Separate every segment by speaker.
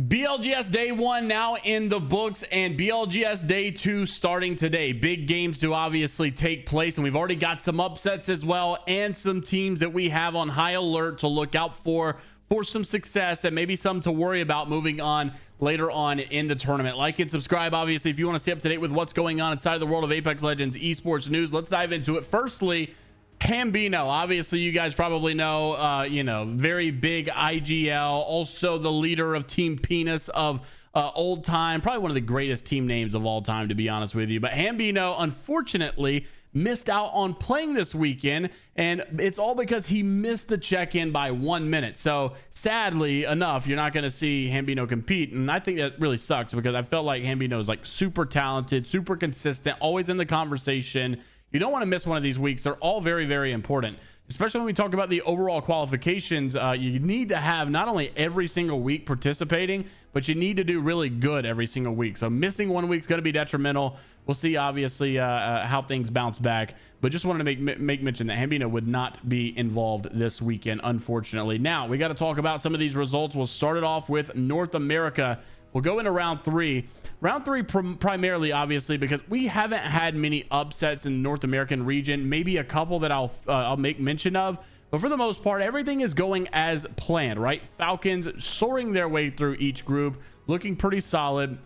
Speaker 1: BLGS day 1 now in the books, and BLGS day 2 starting today. Big games to obviously take place, and we've already got some upsets as well, and some teams that we have on high alert to look out for some success, and maybe some to worry about moving on later on in the tournament. Like and subscribe, obviously, if you want to stay up to date with what's going on inside of the world of Apex Legends esports news. Let's dive into it. Firstly, Hambino, obviously you guys probably know, very big IGL, also the leader of Team Penis of old time, probably one of the greatest team names of all time, to be honest with you. But Hambino unfortunately missed out on playing this weekend, and it's all because he missed the check-in by 1 minute. So sadly enough, you're not going to see Hambino compete, and I think that really sucks because I felt like Hambino is like super talented, super consistent, always in the conversation. You don't want to miss one of these weeks. They're all very, very important, especially when we talk about the overall qualifications. You need to have not only every single week participating, but you need to do really good every single week. So missing 1 week is going to be detrimental. We'll see, obviously, how things bounce back. But just wanted to make mention that Hambino would not be involved this weekend, unfortunately. Now, we got to talk about some of these results. We'll start it off with North America. We'll go into round 3. Round 3 primarily, obviously, because we haven't had many upsets in the North American region. Maybe a couple that I'll make mention of. But for the most part, everything is going as planned, right? Falcons soaring their way through each group, looking pretty solid.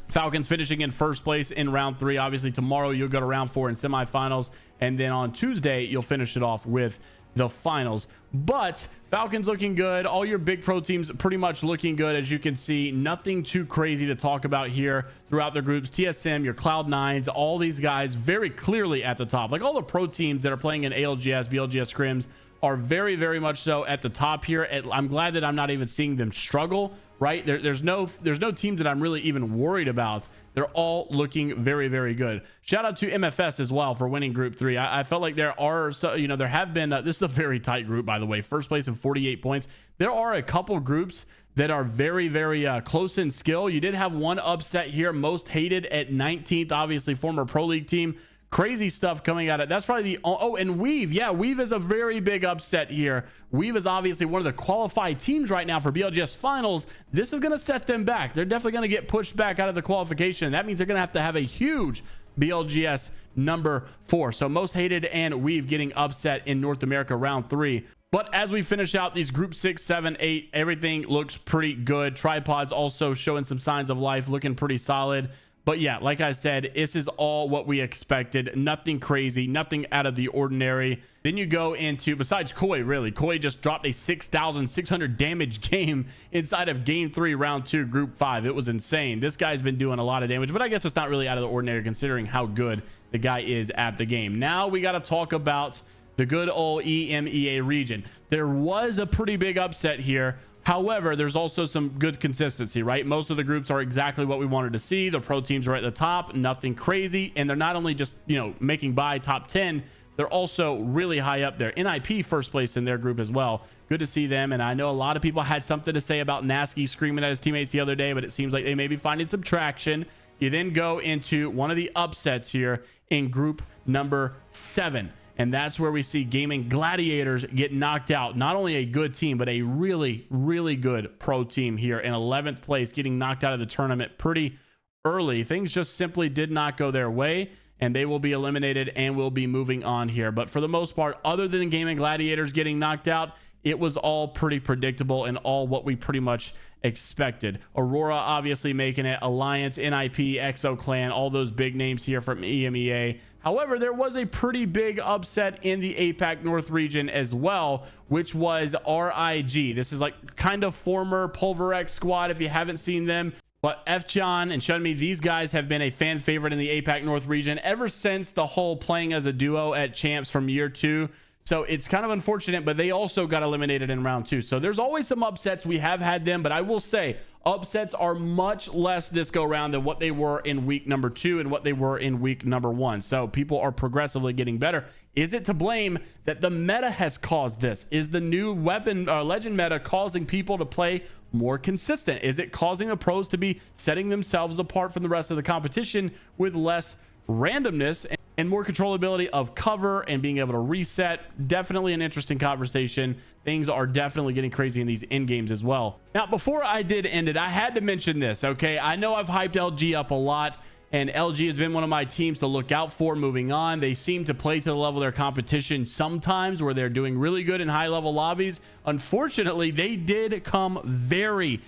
Speaker 1: Falcons finishing in first place in round 3. Obviously, tomorrow you'll go to round 4 in semifinals. And then on Tuesday, you'll finish it off with the finals. But Falcons looking good, all your big pro teams pretty much looking good. As you can see, nothing too crazy to talk about here throughout their groups. TSM, your Cloud9s, all these guys very clearly at the top. Like all the pro teams that are playing in ALGS, BLGS scrims are very, very much so at the top here. I'm glad that I'm not even seeing them struggle, right? There's no teams that I'm really even worried about. They're all looking very, very good. Shout out to MFS as well for winning group 3. I felt like there are, there have been, this is a very tight group, by the way, first place in 48 points. There are a couple groups that are very, very close in skill. You did have one upset here, most hated at 19th, obviously former pro league team. Crazy stuff coming out of it. That's probably the and Weave. Yeah, Weave is a very big upset here. Weave is obviously one of the qualified teams right now for BLGS finals. This is going to set them back. They're definitely going to get pushed back out of the qualification. That means they're going to have a huge BLGS number 4. So most hated and Weave getting upset in North America round 3. But as we finish out these group 6, 7, 8, everything looks pretty good. Tripods also showing some signs of life, looking pretty solid. But yeah, like I said, this is all what we expected. Nothing crazy, nothing out of the ordinary. Then you go into, besides Koi, really, Koi just dropped a 6,600 damage game inside of game 3, round 2, group 5. It was insane. This guy's been doing a lot of damage, but I guess it's not really out of the ordinary considering how good the guy is at the game. Now we got to talk about the good old EMEA region. There was a pretty big upset here. However, there's also some good consistency, right? Most of the groups are exactly what we wanted to see. The pro teams are at the top, nothing crazy. And they're not only just, making by top 10, they're also really high up there. NIP first place in their group as well. Good to see them. And I know a lot of people had something to say about Nasky screaming at his teammates the other day, but it seems like they may be finding some traction. You then go into one of the upsets here in group number 7. And that's where we see Gaming Gladiators get knocked out. Not only a good team, but a really, really good pro team here in 11th place, getting knocked out of the tournament pretty early. Things just simply did not go their way, and they will be eliminated and will be moving on here. But for the most part, other than Gaming Gladiators getting knocked out, it was all pretty predictable and all what we pretty much expected. Aurora obviously making it, Alliance, NIP, Exo Clan, all those big names here from EMEA. However, there was a pretty big upset in the APAC North region as well, which was RIG. This is like kind of former Pulverex squad if you haven't seen them. But F-John and Shunmi, these guys have been a fan favorite in the APAC North region ever since the whole playing as a duo at Champs from year 2. So it's kind of unfortunate, but they also got eliminated in round 2. So there's always some upsets. We have had them, but I will say upsets are much less this go round than what they were in week number 2 and what they were in week number 1. So people are progressively getting better. Is it to blame that the meta has caused this? Is the new weapon legend meta causing people to play more consistent? Is it causing the pros to be setting themselves apart from the rest of the competition with less randomness? and more controllability of cover and being able to reset. Definitely an interesting conversation. Things are definitely getting crazy in these end games as well. Now, before I did end it, I had to mention this, okay? I know I've hyped LG up a lot, and LG has been one of my teams to look out for moving on. They seem to play to the level of their competition sometimes, where they're doing really good in high level lobbies. Unfortunately, they did come very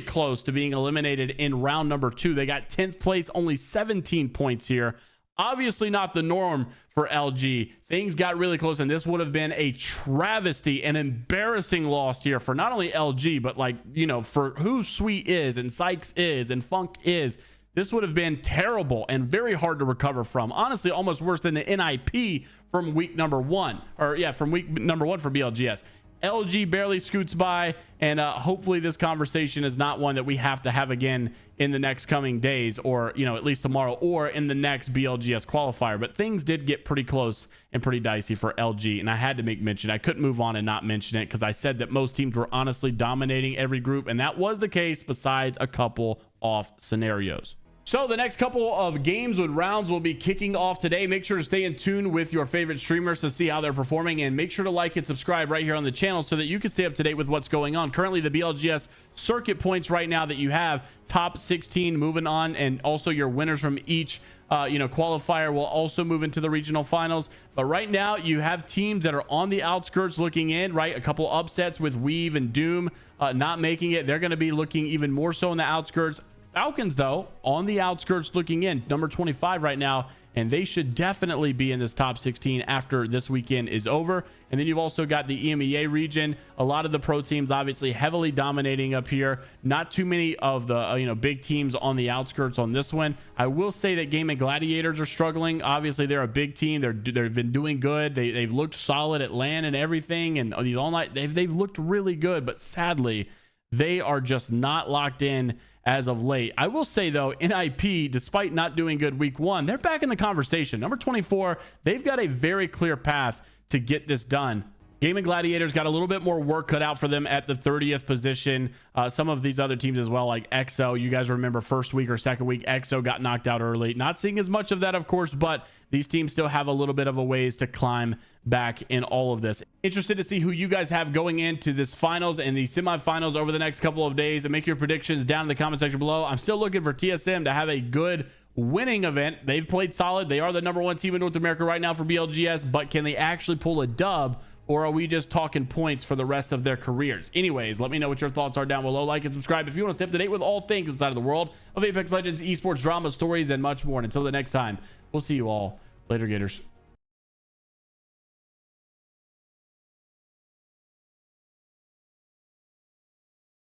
Speaker 1: close to being eliminated in round number 2. They got 10th place, only 17 points here. Obviously not the norm for LG. Things got really close, and this would have been a travesty, an embarrassing loss here for not only LG, but, like, you know, for who Sweet is and Sykes is and Funk is. This would have been terrible and very hard to recover from. Honestly, almost worse than the NIP from week number 1. Or yeah, from week number 1 for BLGS. LG barely scoots by, and hopefully this conversation is not one that we have to have again in the next coming days, or, you know, at least tomorrow, or in the next BLGS qualifier. But things did get pretty close and pretty dicey for LG, and I had to make mention. I couldn't move on and not mention it, because I said that most teams were honestly dominating every group, and that was the case besides a couple off scenarios. So the next couple of games with rounds will be kicking off today. Make sure to stay in tune with your favorite streamers to see how they're performing, and make sure to like and subscribe right here on the channel so that you can stay up to date with what's going on. Currently, the BLGS circuit points right now that you have, top 16 moving on, and also your winners from each qualifier will also move into the regional finals. But right now you have teams that are on the outskirts looking in, right? A couple upsets with Weave and Doom not making it. They're going to be looking even more so on the outskirts. Falcons, though, on the outskirts looking in, number 25 right now, and they should definitely be in this top 16 after this weekend is over. And then you've also got the EMEA region. A lot of the pro teams obviously heavily dominating up here. Not too many of the big teams on the outskirts on this one. I will say that Gaming Gladiators are struggling. Obviously, they're a big team. They've been doing good. They've looked solid at LAN and everything, and these all night they've looked really good. But sadly, they are just not locked in as of late. I will say, though, NIP, despite not doing good week 1, they're back in the conversation. Number 24, they've got a very clear path to get this done. Gaming Gladiators got a little bit more work cut out for them at the 30th position. Some of these other teams as well, like EXO. You guys remember first week or second week, EXO got knocked out early. Not seeing as much of that, of course, but these teams still have a little bit of a ways to climb back in all of this. Interested to see who you guys have going into this finals and the semifinals over the next couple of days, and make your predictions down in the comment section below. I'm still looking for TSM to have a good winning event. They've played solid. They are the number 1 team in North America right now for BLGS, but can they actually pull a dub? Or are we just talking points for the rest of their careers? Anyways, let me know what your thoughts are down below. Like and subscribe if you want to stay up to date with all things inside of the world of Apex Legends, esports, drama, stories, and much more. And until the next time, we'll see you all later, Gators.